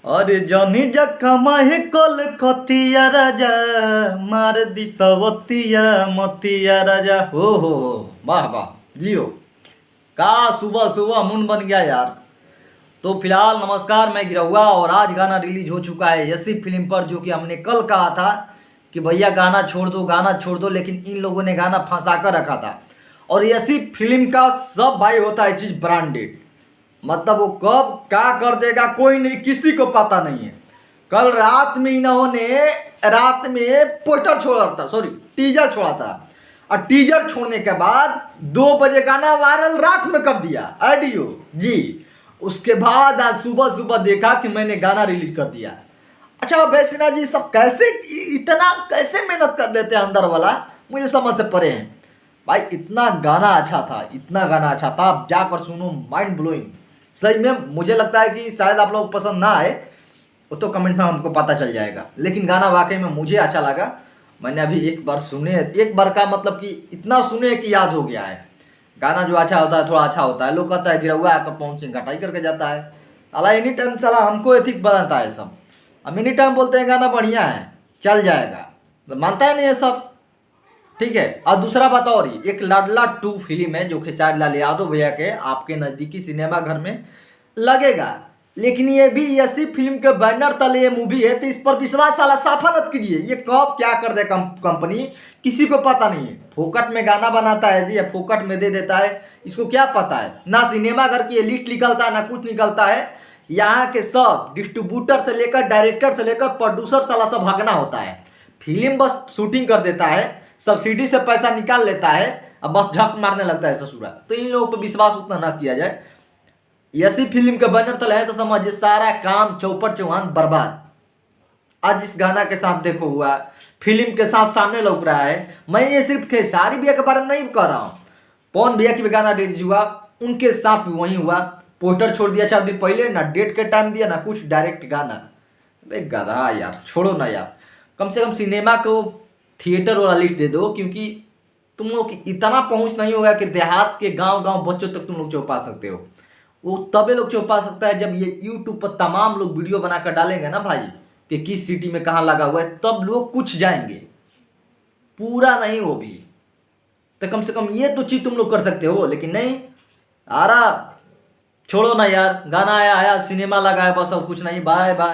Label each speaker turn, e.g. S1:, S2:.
S1: अरे जनी जखमा है कल कतिया राजा मार दिसवतिया मतिया राजा हो वाह वाह जियो का सुबह सुबह मुंड बन गया यार। तो फिलहाल नमस्कार, मैं गिरहुआ और आज गाना रिलीज हो चुका है यसी फिल्म पर, जो कि हमने कल कहा था कि भैया गाना छोड़ दो गाना छोड़ दो, लेकिन इन लोगों ने गाना फंसा कर रखा था। और यसी फिल्म का सब भाई होता है चीज़ ब्रांडेड, मतलब वो कब क्या कर देगा कोई नहीं, किसी को पता नहीं है। कल रात में इन्होंने रात में पोस्टर छोड़ा था, सॉरी टीजर छोड़ा था, और टीजर छोड़ने के बाद 2 बजे गाना वायरल रात में कर दिया ऑडियो जी। उसके बाद आज सुबह सुबह देखा कि मैंने गाना रिलीज कर दिया। अच्छा वैष्णव जी सब कैसे इतना कैसे मेहनत कर देते हैं अंदर वाला, मुझे समझ से परे हैं भाई। इतना गाना अच्छा था, इतना गाना अच्छा था, आप जाकर सुनो, माइंड ब्लोइंग सही में। मुझे लगता है कि शायद आप लोग पसंद ना आए, वो तो कमेंट में हमको पता चल जाएगा, लेकिन गाना वाकई में मुझे अच्छा लगा। मैंने अभी एक बार सुने, एक बार का मतलब कि इतना सुने कि याद हो गया है। गाना जो अच्छा होता है थोड़ा अच्छा होता है। लोग कहता है गिरहुआ आकर पवन सिंह घटाई करके जाता है, साला एनी टाइम साला हमको एथिक बनाता है सब। हम एनी टाइम बोलते हैं गाना बढ़िया है चल जाएगा, तो मानता है नहीं है सब, ठीक है। और दूसरा बात और ही, एक लाडला 2 फिल्म है जो खेसारी लाल यादव भैया के आपके नज़दीकी सिनेमा घर में लगेगा, लेकिन ये भी ऐसी फिल्म के बैनर तले ये मूवी है, तो इस पर विश्वास साला साफा मत कीजिए। ये कब क्या कर दे कंपनी किसी को पता नहीं है। फोकट में गाना बनाता है जी, या फोकट में दे देता है, इसको क्या पता है। ना सिनेमा घर की लिस्ट निकलता है ना कुछ निकलता है। यहाँ के सब डिस्ट्रीब्यूटर से लेकर डायरेक्टर से लेकर प्रोड्यूसर साला सब भागना होता है। फिल्म बस शूटिंग कर देता है, सब्सिडी से पैसा निकाल लेता है, अब बस झक मारने लगता है ससुरा। तो इन लोगों पर विश्वास उतना ना किया जाए। ऐसी फिल्म के बैनर तले है तो समझिए सारा काम चौपट चौहान बर्बाद। आज इस गाना के साथ देखो हुआ, फिल्म के साथ सामने लौक रहा है। मैं ये सिर्फ खेसारी भैया के बारे में नहीं कह रहा हूँ, पवन भैया की भी गाना रिलीज हुआ, उनके साथ भी वही हुआ। पोस्टर छोड़ दिया 4 दिन पहले, ना डेट के टाइम दिया ना कुछ, डायरेक्ट गाना। अरे गधा यार, छोड़ो ना यार, कम से कम सिनेमा को थिएटर वाला लिस्ट दे दो, क्योंकि तुम लोग की इतना पहुंच नहीं होगा कि देहात के गांव गांव बच्चों तक तुम लोग चौपा सकते हो। वो तबे लोग चौपा सकता है जब ये यूट्यूब पर तमाम लोग वीडियो बनाकर डालेंगे ना भाई, कि किस सिटी में कहाँ लगा हुआ है, तब लोग कुछ जाएंगे, पूरा नहीं वो भी। तो कम से कम ये तो चीज़ तुम लोग कर सकते हो, लेकिन नहीं। आरा छोड़ो ना यार, गाना आया आया, सिनेमा लगा है, बस और कुछ नहीं। Bye bye.